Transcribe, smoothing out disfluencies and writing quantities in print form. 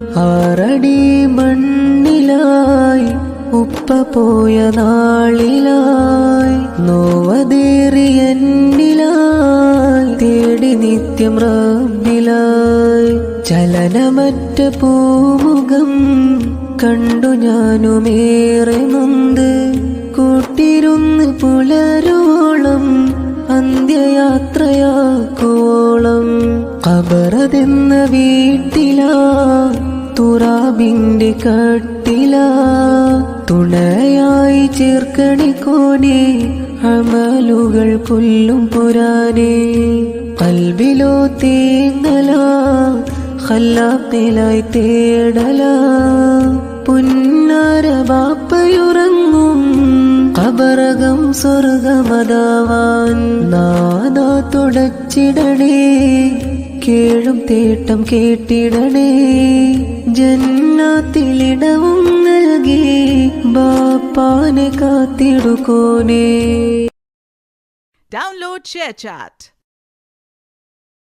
ആറടി മണ്ണിലായി ഉപ്പ പോയ നാളിലായി നോവതേറിയെന്നിലായി തേടി നിത്യം റബ്ബിലായി ചലനമറ്റ പൂമുഖം കണ്ടു ഞാനുമേറെ നൊന്ത് കൂട്ടിരുന്ന് പുലരോളം അന്ത്യയാത്രയാക്കുവോളം ഖബറതെന്ന വീട്ടിലാ തുറാബിന്റെ കട്ടിലാ തുണയായി ചേർക്കണിക്കോനെ അമലുകൾ കൊല്ലും പുരാനെ കൽബിലോ തേങ്ങലാ ഖല്ലാഖിലായി തേടലാ പുന്നാര ബാപ്പയുറങ്ങും ഖബറകം സ്വർഗമതാവാൻ നാദാ തുടച്ചിടണേ കേഴും തേട്ടം കേട്ടിടണേ ജന്നാത്തിലിടവും നൽകി ബാപ്പാനെ കാത്തിടുകോനേ. Download ShareChat.